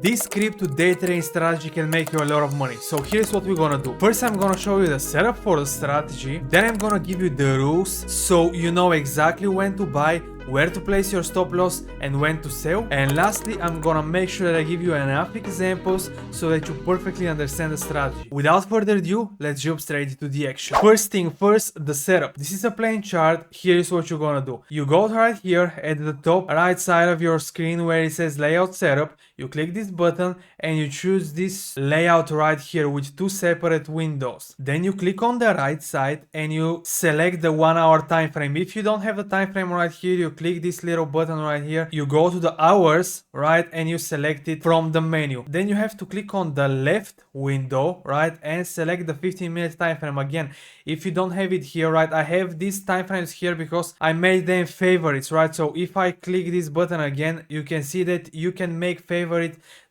This crypto day trading strategy can make you a lot of money. So here's what we're gonna do. First, I'm gonna show you the setup for the strategy. Then I'm gonna give you the rules so you know exactly when to buy, where to place your stop loss, and when to sell. And lastly, I'm gonna make sure that I give you enough examples so that you perfectly understand the strategy. Without further ado, let's jump straight into the action. First thing first, the setup. This is a plain chart. Here is what you're gonna do. You go right here at the top right side of your screen where it says layout setup. You click this button and you choose this layout right here with two separate windows. Then you click on the right side and you select the 1 hour time frame. If you don't have the time frame right here, you click this little button right here. You go to the hours, right, and you select it from the menu. Then you have to click on the left window, right, and select the 15-minute time frame again. If you don't have it here, right, I have these time frames here because I made them favorites, right? So if I click this button again, you can see that you can make favorite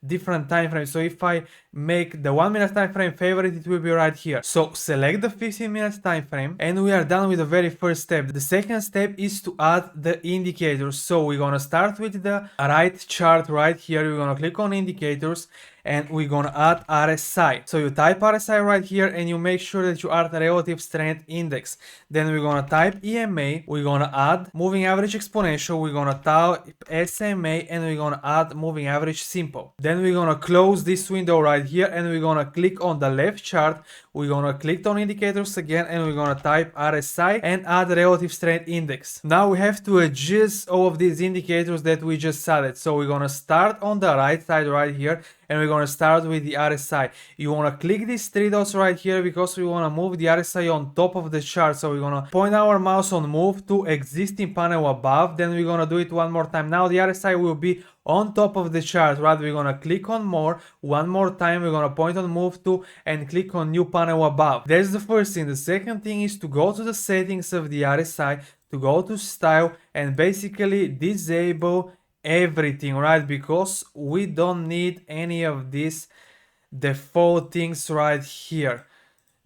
different time frames. So if I make the 1 minute time frame favorite, it will be right here. So select the 15 minutes time frame and we are done with the very first step. The second step is to add the indicators. So we're gonna start with the right chart right here. We're gonna click on indicators and we're gonna add RSI. So you type RSI right here and you make sure that you add the relative strength index. Then we're gonna type EMA, we're gonna add moving average exponential, we're gonna type SMA, and we're gonna add moving average simple. Then we're gonna close this window right here and we're gonna click on the left chart. We're gonna click on indicators again and we're gonna type RSI and add relative strength index. Now we have to adjust all of these indicators that we just added. So we're gonna start on the right side right here and we're gonna start with the RSI. You wanna click these three dots right here because we wanna move the RSI on top of the chart. So we're gonna point our mouse on move to existing panel above. Then we're gonna do it one more time. Now the RSI will be on top of the chart, right? We're gonna click on more one more time. We're gonna point on move to and click on new panel above. That's the first thing. The second thing is to go to the settings of the RSI, to go to style and basically disable everything, right? Because we don't need any of these default things right here.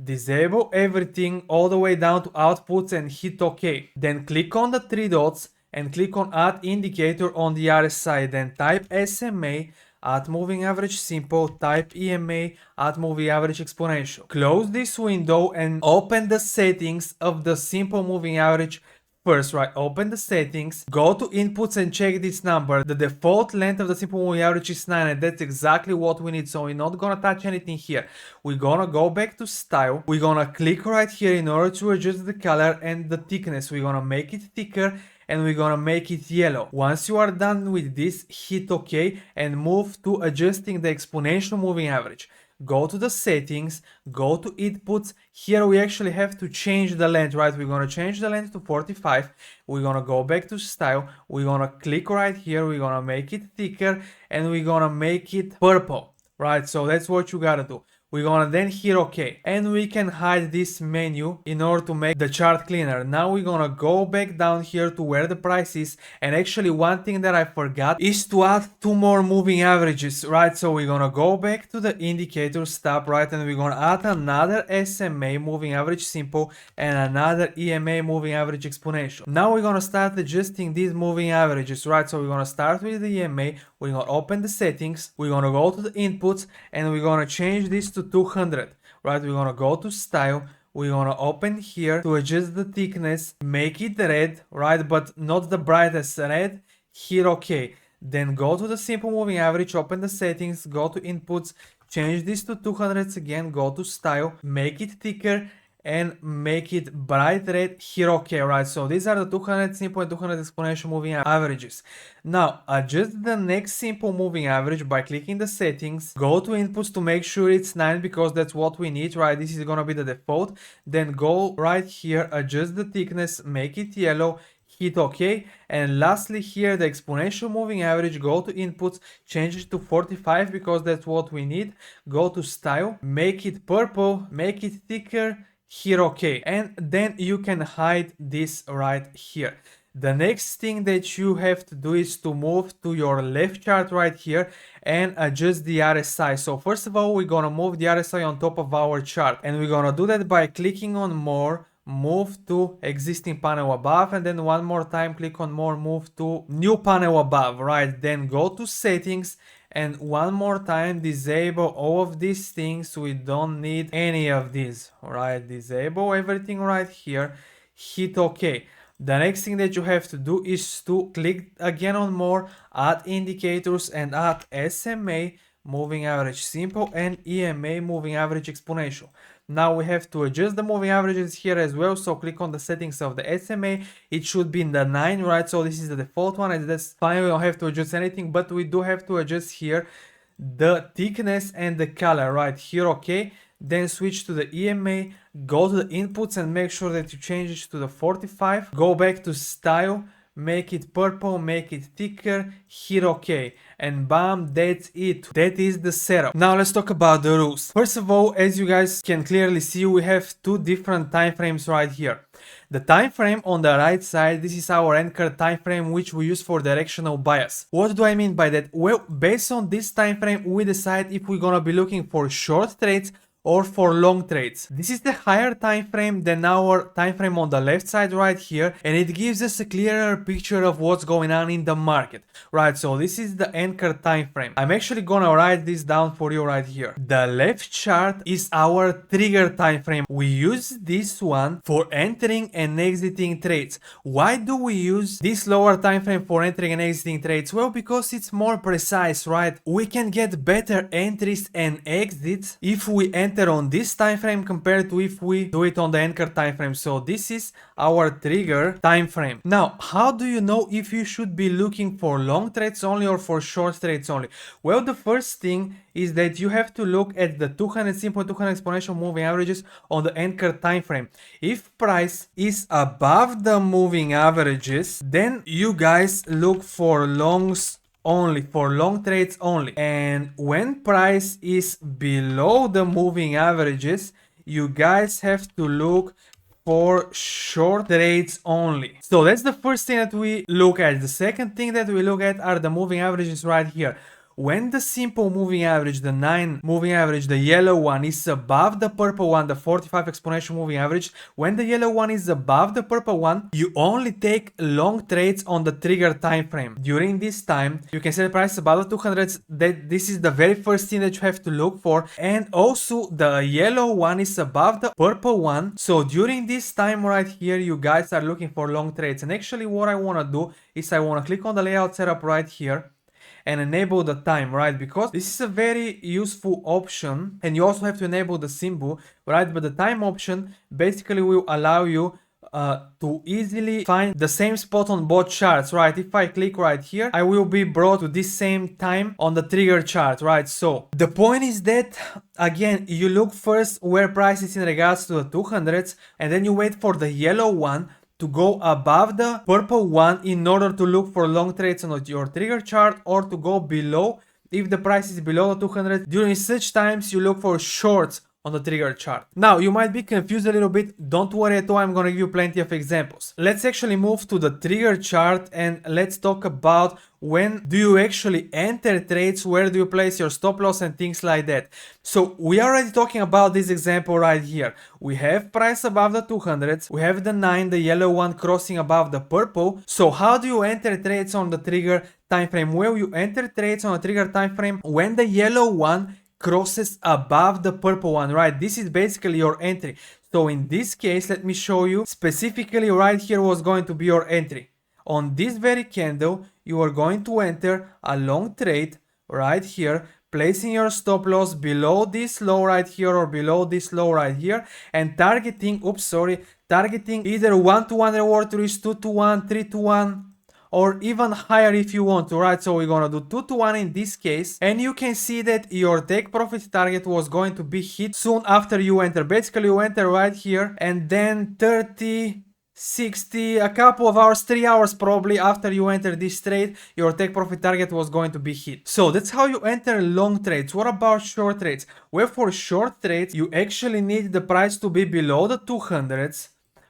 Disable everything all the way down to outputs and hit OK. Then click on the three dots and click on add indicator on the RSI. Then type SMA, add moving average simple, type EMA, add moving average exponential. Close this window and open the settings of the simple moving average. First, right, open the settings, go to inputs and check this number. The default length of the simple moving average is 9 and that's exactly what we need. So we're not gonna touch anything here. We're gonna go back to style. We're gonna click right here in order to adjust the color and the thickness. We're gonna make it thicker and we're gonna make it yellow. Once you are done with this, hit OK and move to adjusting the exponential moving average. Go to the settings, go to inputs. Here we actually have to change the length, right? We're gonna change the length to 45. We're gonna go back to style. We're gonna click right here. We're gonna make it thicker and we're gonna make it purple, right? So that's what you gotta do. We're gonna then hit OK and we can hide this menu in order to make the chart cleaner. Now we're gonna go back down here to where the price is, and actually one thing that I forgot is to add two more moving averages, right? So we're gonna go back to the indicators tab, right, and we're gonna add another SMA moving average simple and another EMA moving average exponential. Now we're gonna start adjusting these moving averages, right? So we're gonna start with the EMA, we're gonna open the settings, we're gonna go to the inputs and we're gonna change this to 200, right? We're gonna go to style, we're gonna open here to adjust the thickness, make it red, right, but not the brightest red, hit OK. Then go to the simple moving average, open the settings, go to inputs, change this to 200 again, go to style, make it thicker and make it bright red, hit OK, right? So these are the 200 simple and 200 exponential moving averages. Now adjust the next simple moving average by clicking the settings, go to inputs to make sure it's 9 because that's what we need, right? This is gonna be the default. Then go right here, adjust the thickness, make it yellow, hit OK. And lastly here, the exponential moving average, go to inputs, change it to 45 because that's what we need. Go to style, make it purple, make it thicker, hit OK, and then you can hide this right here. The next thing that you have to do is to move to your left chart right here and adjust the RSI. So first of all, we're gonna move the RSI on top of our chart, and we're gonna do that by clicking on more, move to existing panel above, and then one more time click on more, move to new panel above, right? Then go to settings And one more time, disable all of these things. We don't need any of these. Alright, disable everything right here. Hit OK. The next thing that you have to do is to click again on more, add indicators and add SMA, moving average simple, and EMA, moving average exponential. Now we have to adjust the moving averages here as well, so click on the settings of the SMA. It should be in the 9, right? So this is the default one, and that's fine. We don't have to adjust anything, but we do have to adjust here the thickness and the color right here. Okay, then switch to the EMA, go to the inputs and make sure that you change it to the 45. Go back to style, make it purple, make it thicker, hit OK, and bam, that's it. That is the setup. Now let's talk about the rules. First of all, as you guys can clearly see, we have two different time frames right here. The time frame on the right side, this is our anchor time frame, which we use for directional bias. What do I mean by that? Well, based on this time frame, we decide if we're gonna be looking for short trades or for long trades. This is the higher time frame than our time frame on the left side right here, and it gives us a clearer picture of what's going on in the market. Right, so this is the anchor time frame. I'm actually gonna write this down for you right here. The left chart is our trigger time frame. We use this one for entering and exiting trades. Why do we use this lower time frame for entering and exiting trades? Well, because it's more precise, right? We can get better entries and exits if we enter on this time frame compared to if we do it on the anchor time frame. So this is our trigger time frame. Now, how do you know if you should be looking for long trades only or for short trades only? Well, the first thing is that you have to look at the 200 simple 200 exponential moving averages on the anchor time frame. If price is above the moving averages, then you guys look for longs only, for long trades only. And when price is below the moving averages, you guys have to look for short trades only. So that's the first thing that we look at. The second thing that we look at are the moving averages right here. When the simple moving average, the 9 moving average, the yellow one, is above the purple one, the 45 exponential moving average, when the yellow one is above the purple one, you only take long trades on the trigger time frame. During this time, you can set the price above the 200s. That this is the very first thing that you have to look for. And also the yellow one is above the purple one. So during this time right here, you guys are looking for long trades. And actually what I want to do is I want to click on the layout setup right here and enable the time, right? Because this is a very useful option, and you also have to enable the symbol, right? But the time option basically will allow you to easily find the same spot on both charts, right? If I click right here, I will be brought to this same time on the trigger chart, right? So the point is that, again, you look first where price is in regards to the 200s, and then you wait for the yellow one to go above the purple one in order to look for long trades on your trigger chart, or to go below if the price is below the 200. During such times, you look for shorts on the trigger chart. Now, you might be confused a little bit. Don't worry at all, I'm gonna give you plenty of examples. Let's actually move to the trigger chart and let's talk about when do you actually enter trades, where do you place your stop loss and things like that. So we are already talking about this example right here. We have price above the 200s, we have the 9, the yellow one crossing above the purple. So how do you enter trades on the trigger time frame? Well, you enter trades on a trigger time frame when the yellow one crosses above the purple one, right? This is basically your entry. So in this case, let me show you specifically right here what's going to be your entry. On this very candle, you are going to enter a long trade right here, placing your stop loss below this low right here or below this low right here, and targeting either 1-to-1 reward to reach 2-to-1, 3-to-1, or even higher if you want to, right? So we're gonna do 2-to-1 in this case, and you can see that your take profit target was going to be hit soon after you enter. Basically, you enter right here, and then 30, 60, a couple of hours, 3 hours probably after you enter this trade, your take profit target was going to be hit. So that's how you enter long trades. What about short trades? Well, for short trades, you actually need the price to be below the 200s,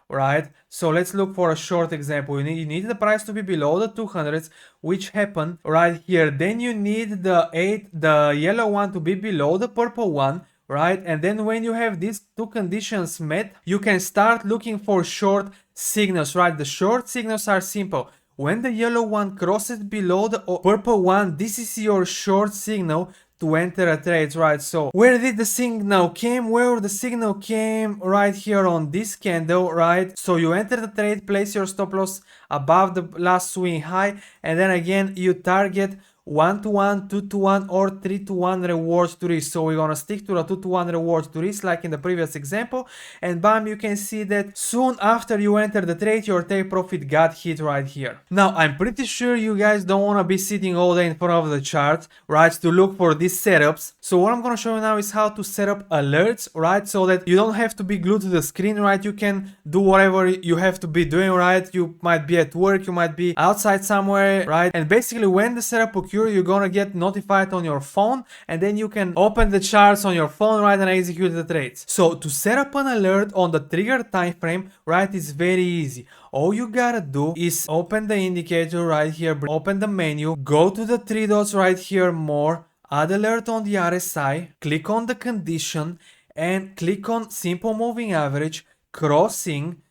right? So let's look for a short example. You need the price to be below the 200s, which happened right here. Then you need the yellow one to be below the purple one, right? And then when you have these two conditions met, you can start looking for short signals, right? The short signals are simple. when the yellow one crosses below the purple one, this is your short signal to enter a trade, right? So where did the signal came? Where the signal came right here on this candle, right? So you enter the trade, place your stop loss above the last swing high, and then again you target 1-to-1, 2-to-1 or 3-to-1 rewards to risk. So we're gonna stick to the 2-to-1 rewards to risk like in the previous example, and bam, you can see that soon after you enter the trade, your take profit got hit right here. Now I'm pretty sure you guys don't want to be sitting all day in front of the chart, right, to look for these setups. So what I'm gonna show you now is how to set up alerts, right, so that you don't have to be glued to the screen, right? You can do whatever you have to be doing, right? You might be at work, you might be outside somewhere, right? And basically when the setup occurs, you're gonna get notified on your phone, and then you can open the charts on your phone, right, and execute the trades. So to set up an alert on the trigger time frame, right, is very easy. All you gotta do is open the indicator right here, open the menu, go to the three dots right here, more, add alert on the RSI, click on the condition, and click on simple moving average, crossing,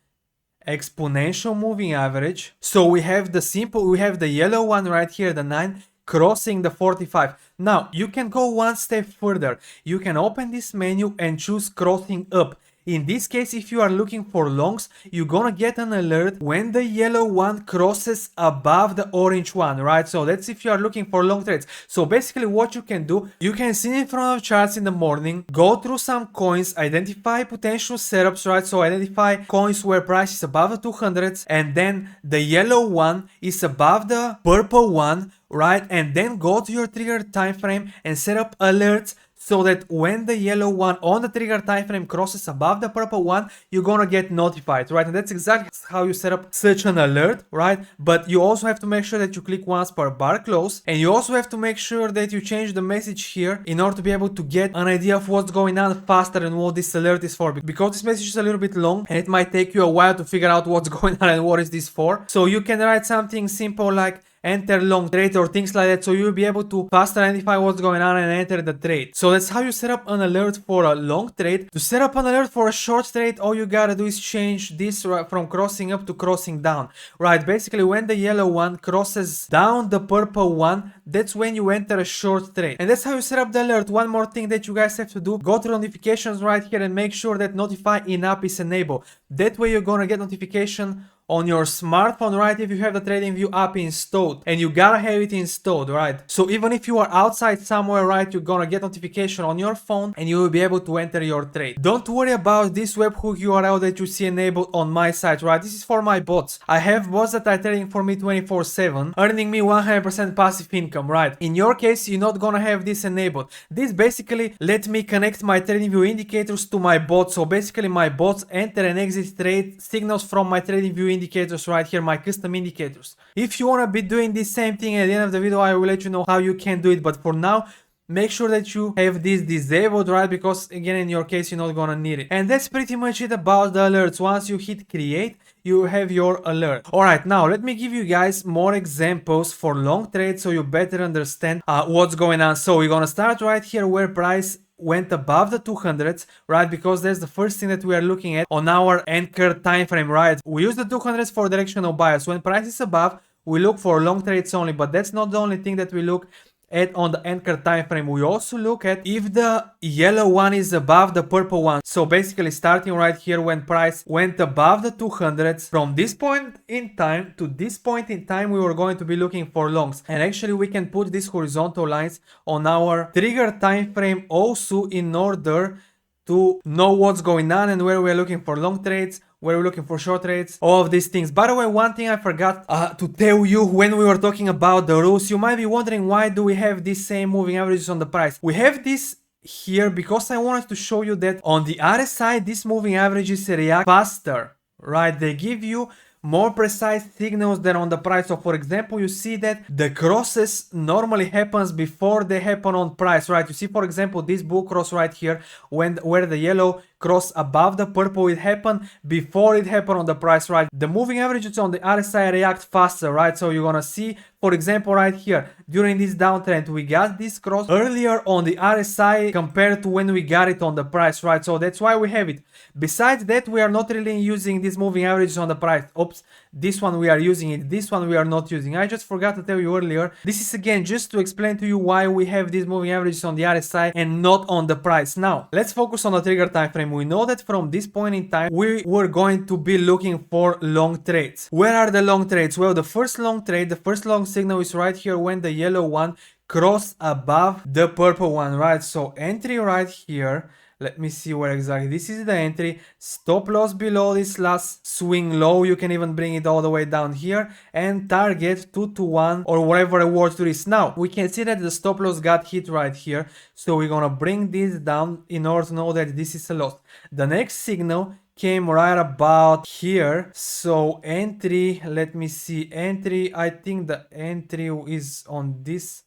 exponential moving average. So we have the yellow one right here, the 9, crossing the 45. Now you can go one step further. You can open this menu and choose crossing up. In this case, if you are looking for longs, you're gonna get an alert when the yellow one crosses above the orange one, right? So that's if you are looking for long trades. So basically what you can do, you can sit in front of charts in the morning, go through some coins, identify potential setups, right? So identify coins where price is above the 200s, and then the yellow one is above the purple one, right? And then go to your trigger time frame and set up alerts so that when the yellow one on the trigger time frame crosses above the purple one, you're gonna get notified, right? And that's exactly how you set up such an alert, right? But you also have to make sure that you click once per bar close, and you also have to make sure that you change the message here in order to be able to get an idea of what's going on faster and what this alert is for, because this message is a little bit long and it might take you a while to figure out what's going on and what is this for. So you can write something simple like enter long trade or things like that, so you'll be able to faster identify what's going on and enter the trade. So that's how you set up an alert for a long trade. To set up an alert for a short trade, all you gotta do is change this from crossing up to crossing down, right? Basically when the yellow one crosses down the purple one, that's when you enter a short trade, and that's how you set up the alert. One more thing that you guys have to do, go to notifications right here and make sure that notify in app is enabled. That way you're gonna get notification on your smartphone, right, if you have the TradingView app installed, and you gotta have it installed, right? So even if you are outside somewhere, right, you're gonna get notification on your phone and you will be able to enter your trade. Don't worry about this webhook URL that you see enabled on my site, right? This is for my bots. I have bots that are trading for me 24/7, earning me 100% passive income, right? In your case, you're not gonna have this enabled. This basically let me connect my TradingView indicators to my bots. So basically my bots enter and exit trade signals from my TradingView indicators right here, my custom indicators. If you want to be doing the same thing, at the end of the video I will let you know how you can do it, but for now make sure that you have this disabled, right, because again in your case you're not gonna need it. And that's pretty much it about the alerts. Once you hit create, you have your alert. Alright, now let me give you guys more examples for long trades so you better understand what's going on. So we're gonna start right here where price went above the 200s, right, because that's the first thing that we are looking at on our anchor time frame, right? We use the 200s for directional bias. When price is above, we look for long trades only, but that's not the only thing that we look at on the anchor time frame. We also look at if the yellow one is above the purple one. So basically starting right here when price went above the 200s, from this point in time to this point in time we were going to be looking for longs, and actually we can put these horizontal lines on our trigger time frame also in order to know what's going on and where we're looking for long trades, where we're looking for short trades, all of these things. By the way, one thing I forgot to tell you when we were talking about the rules, you might be wondering why do we have these same moving averages on the price. We have this here because I wanted to show you that on the other side these moving averages react faster, right? They give you more precise signals than on the price. So for example, you see that the crosses normally happens before they happen on price, right? You see for example this bull cross right here where the yellow cross above the purple, it happened before it happened on the price, right? The moving averages on the RSI react faster, right? So you're gonna see, for example, right here, during this downtrend, we got this cross earlier on the RSI compared to when we got it on the price, right? So that's why we have it. Besides that, we are not really using these moving averages on the price. Oops, this one we are using it, this one we are not using. I just forgot to tell you earlier. This is again just to explain to you why we have these moving averages on the RSI and not on the price. Now, let's focus on the trigger time frame. We know that from this point in time, we were going to be looking for long trades. Where are the long trades? Well, the first long trade, the first long signal is right here when the yellow one crossed above the purple one, right? So entry right here. Let me see where exactly. This is the entry. Stop loss below this last swing low. You can even bring it all the way down here and target 2 to 1 or whatever reward to this. Now, we can see that the stop loss got hit right here. So we're gonna bring this down in order to know that this is a loss. The next signal came right about here. So entry, let me see, entry, I think the entry is on this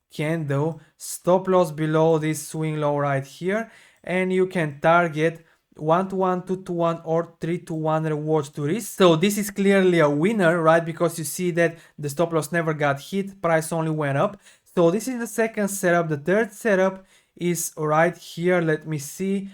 candle. Stop loss below this swing low right here. And you can target 1 to 1, 2 to 1 or 3 to 1 rewards to risk. So this is clearly a winner, right? Because you see that the stop loss never got hit, price only went up. So this is the second setup. The third setup is right here. Let me see.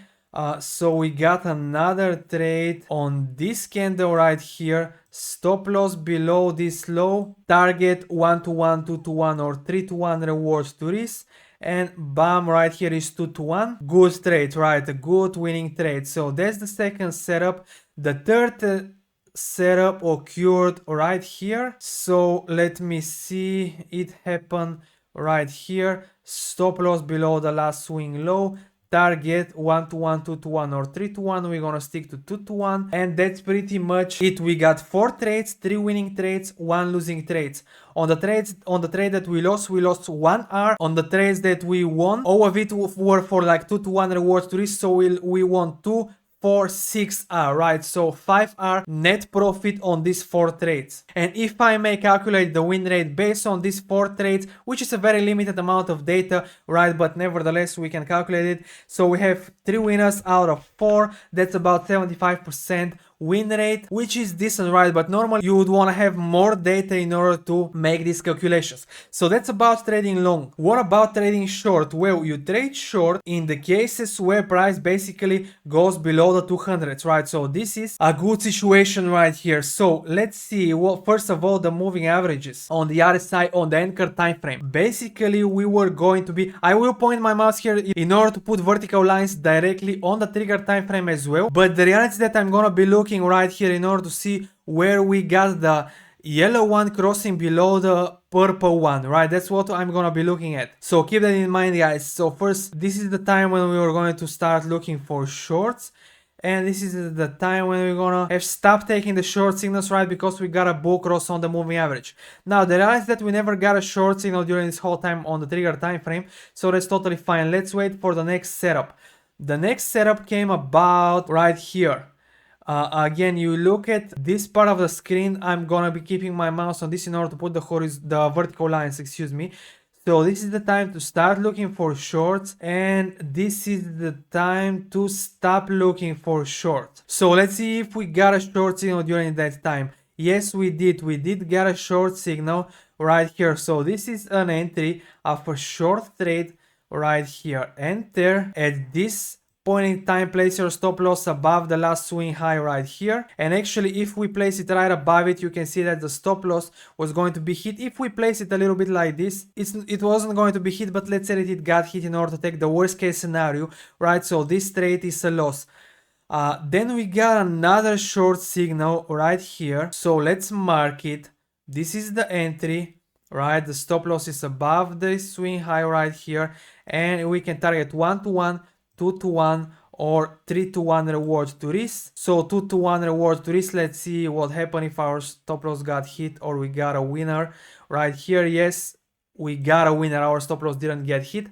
So we got another trade on this candle right here. Stop loss below this low, target 1 to 1, 2 to 1 or 3 to 1 rewards to risk. And bam, right here is 2 to 1. Good trade, right? A good winning trade. So that's the second setup. The third setup occurred right here. So let me see. It happened right here. Stop loss below the last swing low. Target 1 to 1, 2 to 1 or 3 to 1. We're gonna stick to 2 to 1. And that's pretty much it. We got 4 trades, 3 winning trades, 1 losing trades. On the trade that we lost 1 R. On the trades that we won, all of it were for like 2 to 1 rewards to risk. So we won 2, 4, 6 R, right? So 5 R net profit on these 4 trades. And if I may calculate the win rate based on these 4 trades, which is a very limited amount of data, right? But nevertheless, we can calculate it. So we have 3 winners out of 4. That's about 75% win rate, which is decent, right? But normally you would want to have more data in order to make these calculations. So that's about trading long. What about trading short? Well, you trade short in the cases where price basically goes below the 200s, right? So this is a good situation right here. So let's see. Well, first of all, the moving averages on the RSI on the anchor time frame. Basically, we were going to be, I will point my mouse here in order to put vertical lines directly on the trigger time frame as well. But the reality is that I'm gonna be looking right here in order to see where we got the yellow one crossing below the purple one, right? That's what I'm gonna be looking at. So keep that in mind, guys. So first, this is the time when we were going to start looking for shorts. And this is the time when we're gonna have stopped taking the short signals, right? Because we got a bull cross on the moving average. Now, the reality is that we never got a short signal during this whole time on the trigger time frame. So that's totally fine. Let's wait for the next setup. The next setup came about right here. Again, you look at this part of the screen. I'm gonna be keeping my mouse on this in order to put the vertical lines, excuse me. So this is the time to start looking for shorts, and this is the time to stop looking for shorts. So let's see if we got a short signal during that time. Yes, we did. We did get a short signal right here. So this is an entry of a short trade right here. Enter at this point in time, place your stop loss above the last swing high right here. And actually, if we place it right above it, you can see that the stop loss was going to be hit. If we place it a little bit like this, it wasn't going to be hit, but let's say that it got hit in order to take the worst case scenario, right? So this trade is a loss. Then we got another short signal right here. So let's mark it. This is the entry, right? The stop loss is above the swing high right here. And we can target 1 to 1, 2 to 1 or 3 to 1 reward to risk. So 2 to 1 reward to risk. Let's see what happened if our stop loss got hit or we got a winner right here. Yes, we got a winner. Our stop loss didn't get hit.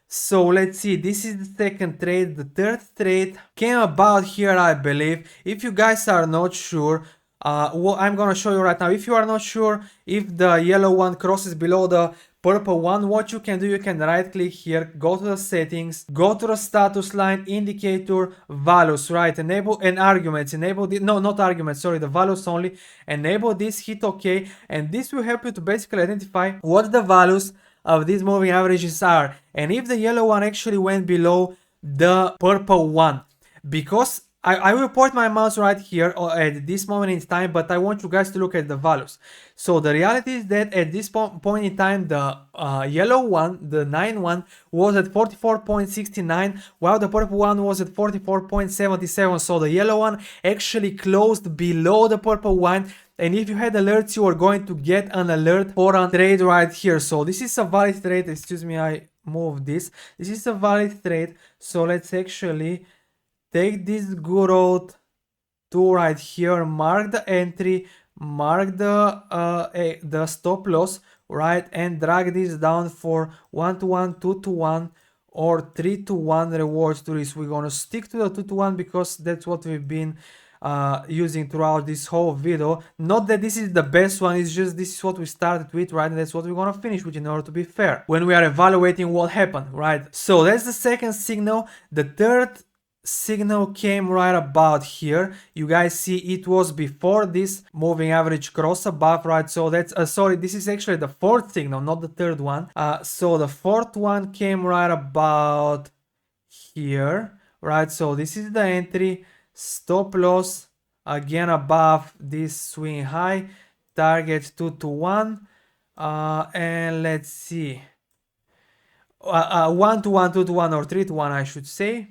So let's see, this is the second trade. The third trade came about here, I believe. If you guys are not sure, what I'm gonna show you right now. If you are not sure if the yellow one crosses below the purple one, what you can do, you can right click here, go to the settings, go to the status line, indicator, values, right? Enable and arguments, enable the, no, not arguments, sorry, the values only. Enable this, hit OK, and this will help you to basically identify what the values of these moving averages are, and if the yellow one actually went below the purple one. Because I will point my mouse right here at this moment in time, but I want you guys to look at the values. So the reality is that at this point in time, the yellow one, the 9 one, was at 44.69, while the purple one was at 44.77. So the yellow one actually closed below the purple one. And if you had alerts, you are going to get an alert for a trade right here. So this is a valid trade. Excuse me, I moved this. This is a valid trade. So let's actually take this good old tool right here, mark the entry, mark the stop loss, right, and drag this down for 1-to-1, 2-to-1, or 3-to-1 rewards to risk. We're gonna stick to the 2-to-1 because that's what we've been using throughout this whole video. Not that this is the best one, it's just this is what we started with, right, and that's what we're gonna finish with in order to be fair when we are evaluating what happened, right? So that's the second signal. The third signal came right about here. You guys see it was before this moving average cross above, right? So that's sorry, this is actually the fourth signal, not the third one. So the fourth one came right about here, right? So this is the entry, stop loss again above this swing high, target 2-to-1, and let's see, 1-to-1, 2-to-1, or 3-to-1 I should say.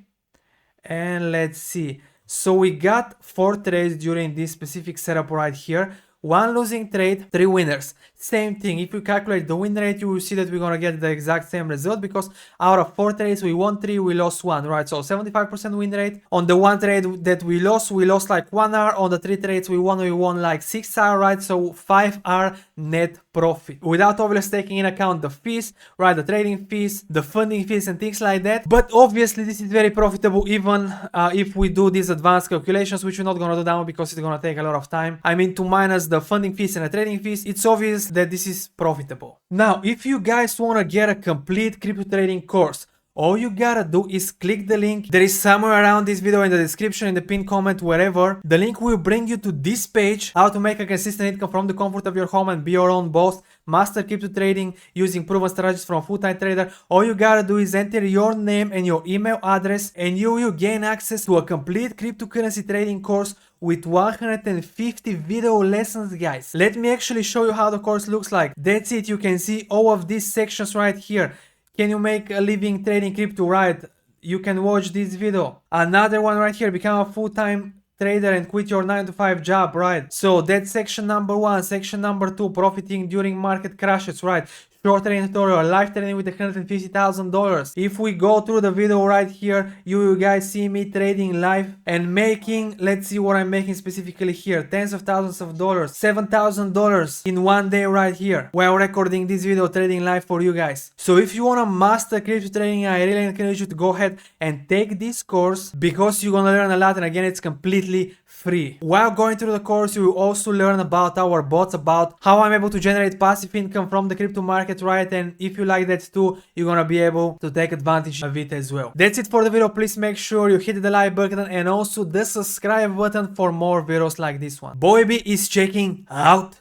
And let's see, so we got 4 trades during this specific setup right here. 1 losing trade, 3 winners. Same thing, if you calculate the win rate, you will see that we're gonna get the exact same result, because out of 4 trades we won 3, we lost 1, right? So 75% win rate. On the 1 trade that we lost like 1 hour. On the 3 trades we won like 6 hours, right? So 5 hour net profit, without obviously taking in account the fees, right? The trading fees, the funding fees, and things like that. But obviously this is very profitable, even if we do these advanced calculations, which we're not gonna do now because it's gonna take a lot of time. I mean, to minus the funding fees and the trading fees, it's obvious that this is profitable. Now, if you guys wanna get a complete crypto trading course, all you gotta do is click the link. There is somewhere around this video in the description, in the pinned comment, wherever. The link will bring you to this page, how to make a consistent income from the comfort of your home and be your own boss. Master crypto trading using proven strategies from a full-time trader. All you gotta do is enter your name and your email address, and you will gain access to a complete cryptocurrency trading course with 150 video lessons, guys. Let me actually show you how the course looks like. That's it, you can see all of these sections right here. Can you make a living trading crypto, right? You can watch this video. Another one right here, become a full-time trader and quit your 9-to-5 job, right? So that's section number 1. Section number 2, profiting during market crashes, right? Short trading tutorial, live trading with $150,000. If we go through the video right here, you will guys see me trading live and making, let's see what I'm making specifically here, tens of thousands of dollars, $7,000 in one day right here, while recording this video trading live for you guys. So if you want to master crypto trading, I really encourage you to go ahead and take this course, because you're gonna learn a lot, and again, it's completely free. While going through the course, you will also learn about our bots, about how I'm able to generate passive income from the crypto market, right? And if you like that too, you're gonna be able to take advantage of it as well. That's it for the video. Please make sure you hit the like button and also the subscribe button for more videos like this one. Boyb is checking out.